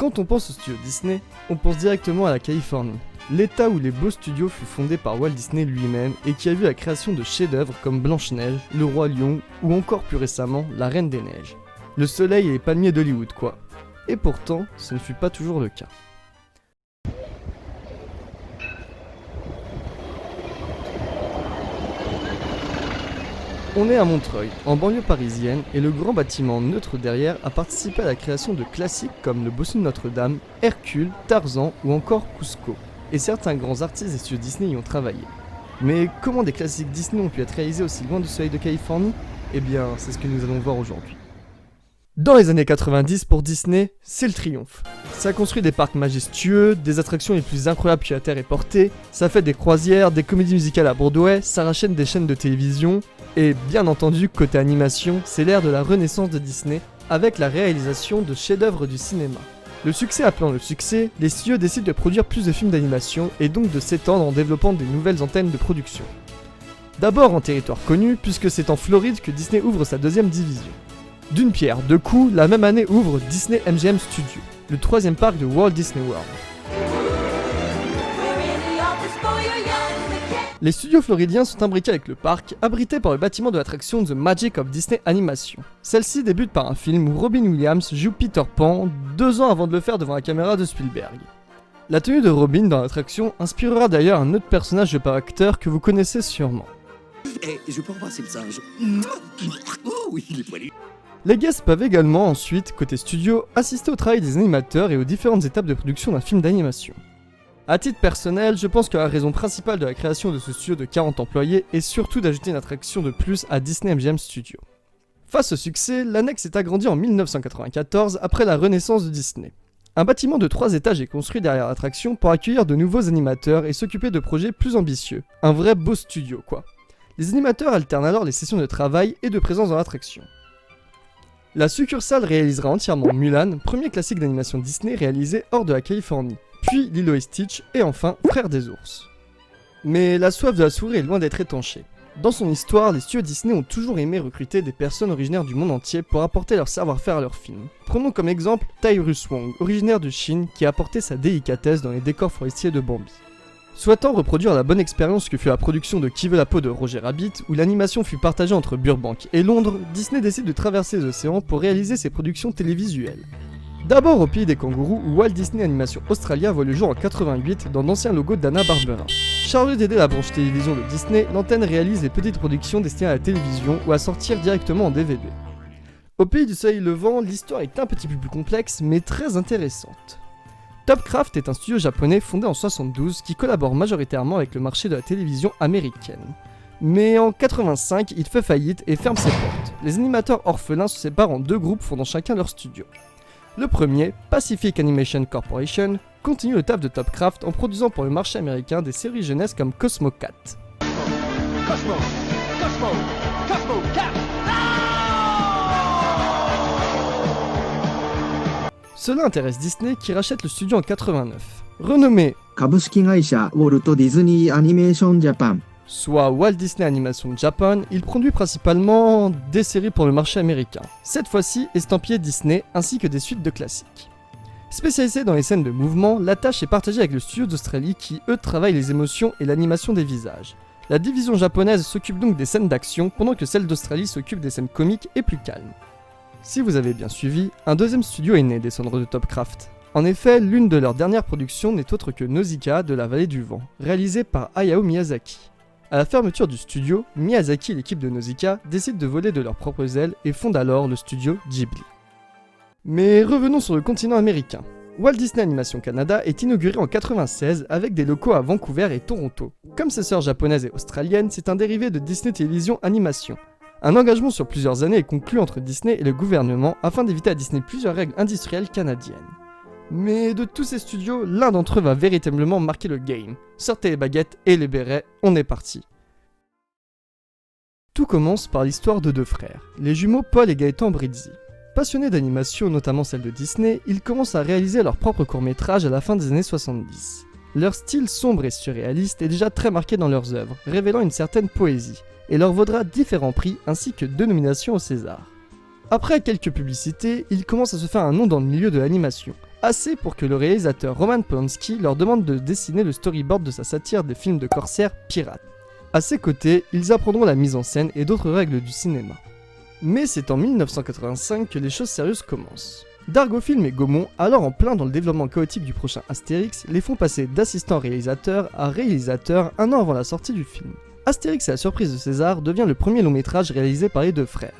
Quand on pense au studio Disney, on pense directement à la Californie, l'état où les beaux studios fut fondé par Walt Disney lui-même et qui a vu la création de chefs-d'œuvre comme Blanche-Neige, Le Roi Lion ou encore plus récemment La Reine des Neiges. Le soleil et les palmiers d'Hollywood quoi. Et pourtant, ce ne fut pas toujours le cas. On est à Montreuil, en banlieue parisienne, et le grand bâtiment neutre derrière a participé à la création de classiques comme le Bossu de Notre-Dame, Hercule, Tarzan ou encore Cusco. Et certains grands artistes et studios Disney y ont travaillé. Mais comment des classiques Disney ont pu être réalisés aussi loin du soleil de Californie ? Eh bien, c'est ce que nous allons voir aujourd'hui. Dans les années 90, pour Disney, c'est le triomphe. Ça construit des parcs majestueux, des attractions les plus incroyables que la Terre ait portées, ça fait des croisières, des comédies musicales à Broadway, ça rachète des chaînes de télévision, et bien entendu, côté animation, c'est l'ère de la renaissance de Disney, avec la réalisation de chefs-d'œuvre du cinéma. Le succès appelant le succès, les studios décident de produire plus de films d'animation et donc de s'étendre en développant des nouvelles antennes de production. D'abord en territoire connu, puisque c'est en Floride que Disney ouvre sa deuxième division. D'une pierre deux coups, la même année ouvre Disney MGM Studios, le troisième parc de Walt Disney World. Les studios floridiens sont imbriqués avec le parc, abrités par le bâtiment de l'attraction The Magic of Disney Animation. Celle-ci débute par un film où Robin Williams joue Peter Pan, 2 ans avant de le faire devant la caméra de Spielberg. La tenue de Robin dans l'attraction inspirera d'ailleurs un autre personnage de par acteur que vous connaissez sûrement. Je peux embrasser le singe. Oh oui, il est poilu. Les guests peuvent également ensuite, côté studio, assister au travail des animateurs et aux différentes étapes de production d'un film d'animation. A titre personnel, je pense que la raison principale de la création de ce studio de 40 employés est surtout d'ajouter une attraction de plus à Disney MGM Studios. Face au succès, l'annexe s'est agrandie en 1994 après la renaissance de Disney. Un bâtiment de 3 étages est construit derrière l'attraction pour accueillir de nouveaux animateurs et s'occuper de projets plus ambitieux. Un vrai beau studio quoi. Les animateurs alternent alors les sessions de travail et de présence dans l'attraction. La succursale réalisera entièrement Mulan, premier classique d'animation Disney réalisé hors de la Californie, puis Lilo et Stitch et enfin Frères des ours. Mais la soif de la souris est loin d'être étanchée. Dans son histoire, les studios Disney ont toujours aimé recruter des personnes originaires du monde entier pour apporter leur savoir-faire à leurs films. Prenons comme exemple Tyrus Wong, originaire de Chine, qui a apporté sa délicatesse dans les décors forestiers de Bambi. Souhaitant reproduire la bonne expérience que fut la production de Qui veut la peau de Roger Rabbit, où l'animation fut partagée entre Burbank et Londres, Disney décide de traverser les océans pour réaliser ses productions télévisuelles. D'abord au pays des kangourous, où Walt Disney Animation Australia voit le jour en 88 dans d'anciens logos d'Hanna-Barbera. Chargée d'aider la branche télévision de Disney, l'antenne réalise des petites productions destinées à la télévision ou à sortir directement en DVD. Au pays du soleil levant, l'histoire est un petit peu plus complexe, mais très intéressante. Topcraft est un studio japonais fondé en 1972 qui collabore majoritairement avec le marché de la télévision américaine. Mais en 1985, il fait faillite et ferme ses portes. Les animateurs orphelins se séparent en 2 groupes fondant chacun leur studio. Le premier, Pacific Animation Corporation, continue le taf de Topcraft en produisant pour le marché américain des séries jeunesse comme Cosmo Cat. Cosmo Cat. Cela intéresse Disney qui rachète le studio en 89. Renommé 株式会社ウォルト・ディズニー・アニメーション・ジャパン soit Walt Disney Animation Japan, il produit principalement des séries pour le marché américain, cette fois-ci estampillées Disney ainsi que des suites de classiques. Spécialisé dans les scènes de mouvement, la tâche est partagée avec le studio d'Australie qui, eux, travaille les émotions et l'animation des visages. La division japonaise s'occupe donc des scènes d'action, pendant que celle d'Australie s'occupe des scènes comiques et plus calmes. Si vous avez bien suivi, un deuxième studio est né des cendres de Topcraft. En effet, l'une de leurs dernières productions n'est autre que Nausicaa de la vallée du vent, réalisée par Hayao Miyazaki. À la fermeture du studio, Miyazaki et l'équipe de Nausicaa décident de voler de leurs propres ailes et fondent alors le studio Ghibli. Mais revenons sur le continent américain. Walt Disney Animation Canada est inauguré en 1996 avec des locaux à Vancouver et Toronto. Comme ses sœurs japonaises et australiennes, c'est un dérivé de Disney Television Animation. Un engagement sur plusieurs années est conclu entre Disney et le gouvernement afin d'éviter à Disney plusieurs règles industrielles canadiennes. Mais de tous ces studios, l'un d'entre eux va véritablement marquer le game. Sortez les baguettes et les bérets, on est parti. Tout commence par l'histoire de 2 frères, les jumeaux Paul et Gaëtan Brizzi. Passionnés d'animation, notamment celle de Disney, ils commencent à réaliser leurs propres courts-métrages à la fin des années 70. Leur style sombre et surréaliste est déjà très marqué dans leurs œuvres, révélant une certaine poésie, et leur vaudra différents prix ainsi que 2 nominations au César. Après quelques publicités, ils commencent à se faire un nom dans le milieu de l'animation, assez pour que le réalisateur Roman Polanski leur demande de dessiner le storyboard de sa satire des films de corsaires pirates. À ses côtés, ils apprendront la mise en scène et d'autres règles du cinéma. Mais c'est en 1985 que les choses sérieuses commencent. Dargaud Film et Gaumont, alors en plein dans le développement chaotique du prochain Astérix, les font passer d'assistant réalisateur à réalisateur un an avant la sortie du film. Astérix et la surprise de César devient le premier long métrage réalisé par les deux frères.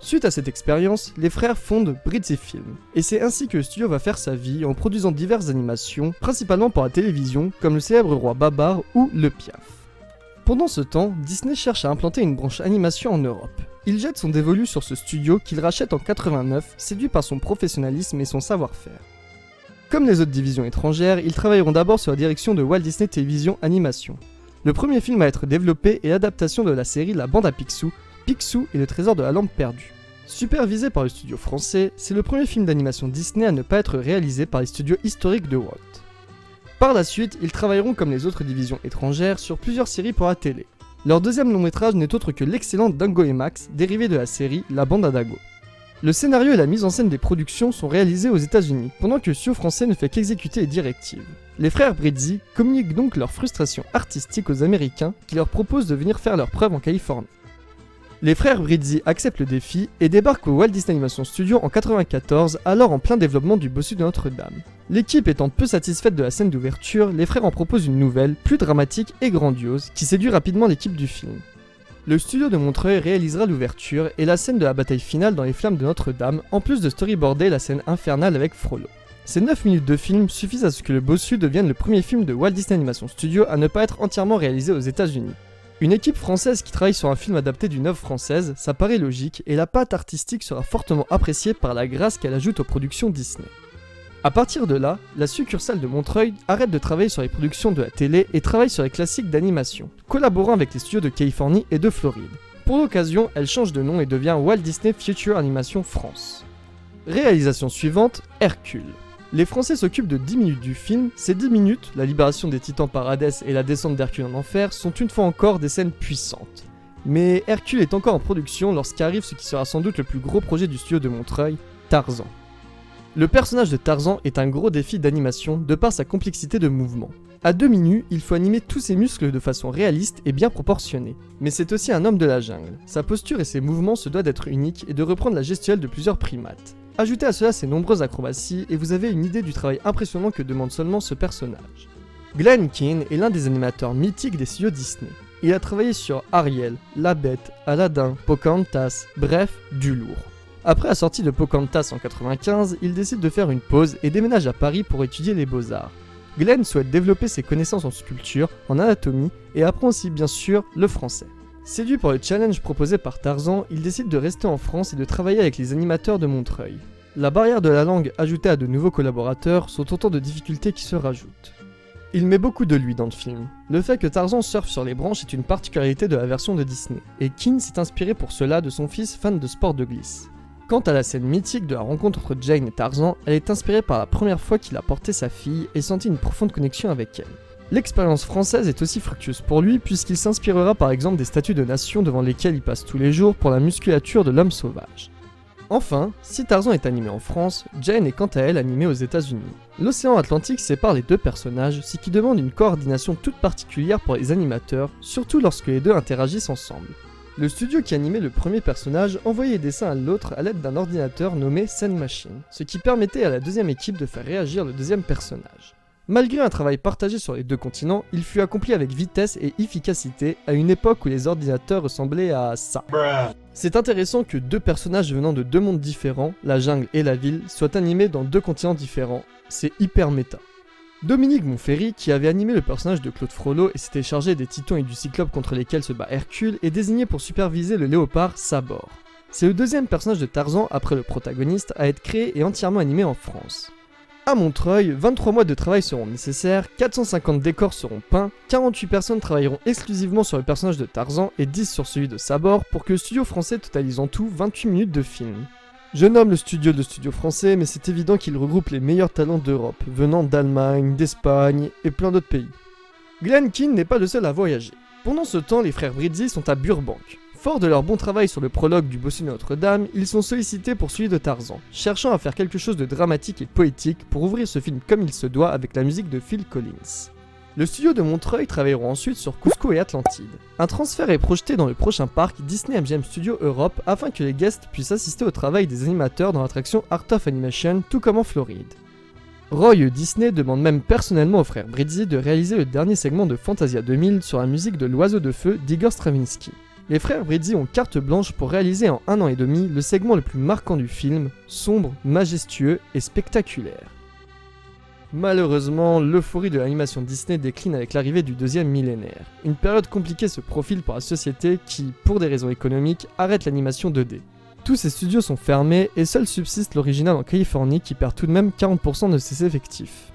Suite à cette expérience, les frères fondent Brizzi Film, et c'est ainsi que le studio va faire sa vie en produisant diverses animations, principalement pour la télévision, comme le célèbre Roi Babar ou Le Piaf. Pendant ce temps, Disney cherche à implanter une branche animation en Europe. Il jette son dévolu sur ce studio qu'il rachète en 89, séduit par son professionnalisme et son savoir-faire. Comme les autres divisions étrangères, ils travailleront d'abord sur la direction de Walt Disney Television Animation. Le premier film à être développé est l'adaptation de la série La Bande à Picsou, Picsou et le trésor de la lampe perdue. Supervisé par le studio français, c'est le premier film d'animation Disney à ne pas être réalisé par les studios historiques de Walt. Par la suite, ils travailleront comme les autres divisions étrangères sur plusieurs séries pour la télé. Leur deuxième long métrage n'est autre que l'excellent Dingo et Max, dérivé de la série La Bande à Dago. Le scénario et la mise en scène des productions sont réalisés aux États-Unis, pendant que le studio français ne fait qu'exécuter les directives. Les frères Brizzi communiquent donc leur frustration artistique aux Américains qui leur proposent de venir faire leurs preuves en Californie. Les frères Brizzi acceptent le défi et débarquent au Walt Disney Animation Studio en 1994, alors en plein développement du Bossu de Notre-Dame. L'équipe étant peu satisfaite de la scène d'ouverture, les frères en proposent une nouvelle, plus dramatique et grandiose, qui séduit rapidement l'équipe du film. Le studio de Montreuil réalisera l'ouverture et la scène de la bataille finale dans les flammes de Notre-Dame, en plus de storyboarder la scène infernale avec Frollo. Ces 9 minutes de film suffisent à ce que le Bossu devienne le premier film de Walt Disney Animation Studio à ne pas être entièrement réalisé aux États-Unis. Une équipe française qui travaille sur un film adapté d'une œuvre française, ça paraît logique, et la patte artistique sera fortement appréciée par la grâce qu'elle ajoute aux productions Disney. A partir de là, la succursale de Montreuil arrête de travailler sur les productions de la télé et travaille sur les classiques d'animation, collaborant avec les studios de Californie et de Floride. Pour l'occasion, elle change de nom et devient Walt Disney Future Animation France. Réalisation suivante, Hercule. Les Français s'occupent de 10 minutes du film. Ces 10 minutes, la libération des titans par Hadès et la descente d'Hercule en enfer, sont une fois encore des scènes puissantes. Mais Hercule est encore en production lorsqu'arrive ce qui sera sans doute le plus gros projet du studio de Montreuil, Tarzan. Le personnage de Tarzan est un gros défi d'animation de par sa complexité de mouvement. À demi-nu, il faut animer tous ses muscles de façon réaliste et bien proportionnée. Mais c'est aussi un homme de la jungle. Sa posture et ses mouvements se doivent d'être uniques et de reprendre la gestuelle de plusieurs primates. Ajoutez à cela ses nombreuses acrobaties et vous avez une idée du travail impressionnant que demande seulement ce personnage. Glenn Keane est l'un des animateurs mythiques des studios Disney. Il a travaillé sur Ariel, La Bête, Aladdin, Pocahontas, bref, du lourd. Après la sortie de Pocahontas en 1995, il décide de faire une pause et déménage à Paris pour étudier les beaux-arts. Glenn souhaite développer ses connaissances en sculpture, en anatomie et apprend aussi bien sûr le français. Séduit par le challenge proposé par Tarzan, il décide de rester en France et de travailler avec les animateurs de Montreuil. La barrière de la langue ajoutée à de nouveaux collaborateurs sont autant de difficultés qui se rajoutent. Il met beaucoup de lui dans le film. Le fait que Tarzan surfe sur les branches est une particularité de la version de Disney, et Keane s'est inspiré pour cela de son fils fan de sport de glisse. Quant à la scène mythique de la rencontre entre Jane et Tarzan, elle est inspirée par la première fois qu'il a porté sa fille et senti une profonde connexion avec elle. L'expérience française est aussi fructueuse pour lui puisqu'il s'inspirera par exemple des statues de nations devant lesquelles il passe tous les jours pour la musculature de l'homme sauvage. Enfin, si Tarzan est animé en France, Jane est quant à elle animée aux États-Unis. L'océan Atlantique sépare les deux personnages, ce qui demande une coordination toute particulière pour les animateurs, surtout lorsque les deux interagissent ensemble. Le studio qui animait le premier personnage envoyait les dessins à l'autre à l'aide d'un ordinateur nommé Scene Machine, ce qui permettait à la deuxième équipe de faire réagir le deuxième personnage. Malgré un travail partagé sur les deux continents, il fut accompli avec vitesse et efficacité à une époque où les ordinateurs ressemblaient à ça. C'est intéressant que deux personnages venant de deux mondes différents, la jungle et la ville, soient animés dans deux continents différents. C'est hyper méta. Dominique Monferry, qui avait animé le personnage de Claude Frollo et s'était chargé des titans et du cyclope contre lesquels se bat Hercule, est désigné pour superviser le léopard Sabor. C'est le deuxième personnage de Tarzan après le protagoniste à être créé et entièrement animé en France. À Montreuil, 23 mois de travail seront nécessaires, 450 décors seront peints, 48 personnes travailleront exclusivement sur le personnage de Tarzan et 10 sur celui de Sabor pour que le studio français totalise en tout 28 minutes de film. Je nomme le studio de studio français, mais c'est évident qu'il regroupe les meilleurs talents d'Europe, venant d'Allemagne, d'Espagne et plein d'autres pays. Glenn Keane n'est pas le seul à voyager. Pendant ce temps, les frères Brizzi sont à Burbank. Forts de leur bon travail sur le prologue du Bossu Notre-Dame, ils sont sollicités pour celui de Tarzan, cherchant à faire quelque chose de dramatique et poétique pour ouvrir ce film comme il se doit avec la musique de Phil Collins. Le studio de Montreuil travailleront ensuite sur Cusco et Atlantide. Un transfert est projeté dans le prochain parc Disney MGM Studios Europe afin que les guests puissent assister au travail des animateurs dans l'attraction Art of Animation, tout comme en Floride. Roy Disney demande même personnellement aux frères Brizzi de réaliser le dernier segment de Fantasia 2000 sur la musique de l'Oiseau de Feu d'Igor Stravinsky. Les frères Brizzi ont carte blanche pour réaliser en 1 an et demi le segment le plus marquant du film, sombre, majestueux et spectaculaire. Malheureusement, l'euphorie de l'animation Disney décline avec l'arrivée du deuxième millénaire. Une période compliquée se profile pour la société qui, pour des raisons économiques, arrête l'animation 2D. Tous ces studios sont fermés et seul subsiste l'original en Californie qui perd tout de même 40% de ses effectifs.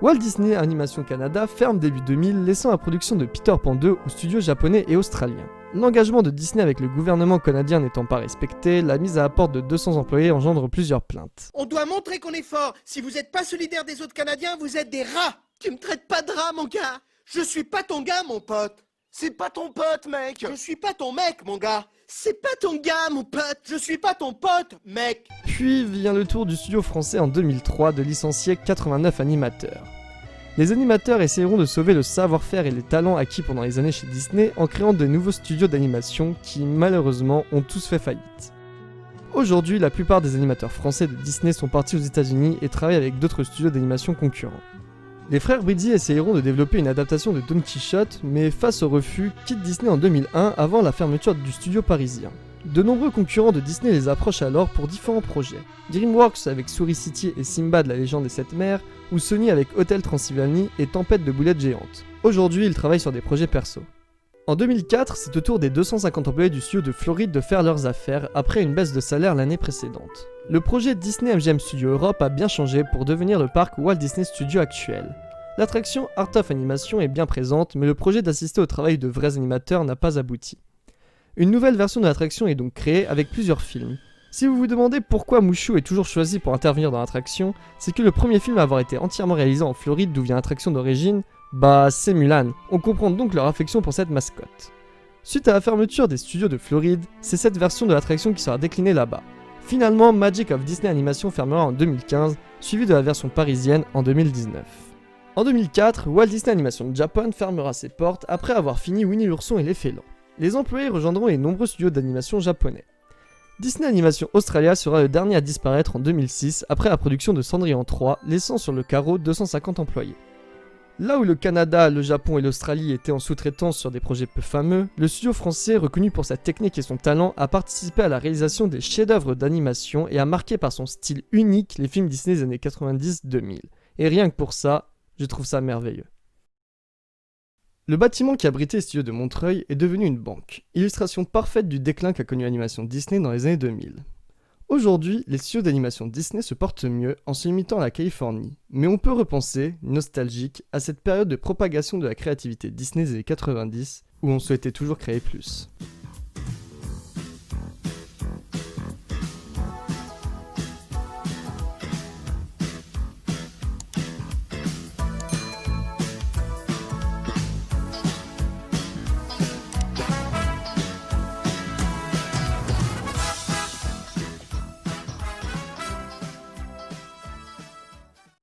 Walt Disney Animation Canada ferme début 2000, laissant la production de Peter Pan 2 aux studios japonais et australiens. L'engagement de Disney avec le gouvernement canadien n'étant pas respecté, la mise à la porte de 200 employés engendre plusieurs plaintes. On doit montrer qu'on est fort. Si vous êtes pas solidaire des autres Canadiens, vous êtes des rats. Tu me traites pas de rat, mon gars. Je suis pas ton gars, mon pote. C'est pas ton pote, mec. Je suis pas ton mec, mon gars. C'est pas ton gars, mon pote. Je suis pas ton pote, mec. Puis vient le tour du studio français en 2003 de licencier 89 animateurs. Les animateurs essaieront de sauver le savoir-faire et les talents acquis pendant les années chez Disney en créant de nouveaux studios d'animation qui, malheureusement, ont tous fait faillite. Aujourd'hui, la plupart des animateurs français de Disney sont partis aux États-Unis et travaillent avec d'autres studios d'animation concurrents. Les frères Brizzi essayeront de développer une adaptation de Don Quichotte, mais face au refus, quittent Disney en 2001 avant la fermeture du studio parisien. De nombreux concurrents de Disney les approchent alors pour différents projets. DreamWorks avec Souris City et Simba de la légende des 7 mers, ou Sony avec Hôtel Transylvanie et Tempête de boulettes géantes. Aujourd'hui, ils travaillent sur des projets perso. En 2004, c'est au tour des 250 employés du studio de Floride de faire leurs affaires après une baisse de salaire l'année précédente. Le projet Disney MGM Studios Europe a bien changé pour devenir le parc Walt Disney Studios actuel. L'attraction Art of Animation est bien présente, mais le projet d'assister au travail de vrais animateurs n'a pas abouti. Une nouvelle version de l'attraction est donc créée avec plusieurs films. Si vous vous demandez pourquoi Mouchou est toujours choisi pour intervenir dans l'attraction, c'est que le premier film à avoir été entièrement réalisé en Floride d'où vient l'attraction d'origine, c'est Mulan. On comprend donc leur affection pour cette mascotte. Suite à la fermeture des studios de Floride, c'est cette version de l'attraction qui sera déclinée là-bas. Finalement, Magic of Disney Animation fermera en 2015, suivi de la version parisienne en 2019. En 2004, Walt Disney Animation Japan fermera ses portes après avoir fini Winnie l'ourson et les félins. Les employés rejoindront les nombreux studios d'animation japonais. Disney Animation Australia sera le dernier à disparaître en 2006 après la production de Cendrillon 3, laissant sur le carreau 250 employés. Là où le Canada, le Japon et l'Australie étaient en sous-traitance sur des projets peu fameux, le studio français, reconnu pour sa technique et son talent, a participé à la réalisation des chefs-d'œuvre d'animation et a marqué par son style unique les films Disney des années 90-2000. Et rien que pour ça, je trouve ça merveilleux. Le bâtiment qui abritait les studios de Montreuil est devenu une banque, illustration parfaite du déclin qu'a connu l'animation Disney dans les années 2000. Aujourd'hui, les studios d'animation Disney se portent mieux en se limitant à la Californie, mais on peut repenser, nostalgique, à cette période de propagation de la créativité Disney des années 90 où on souhaitait toujours créer plus.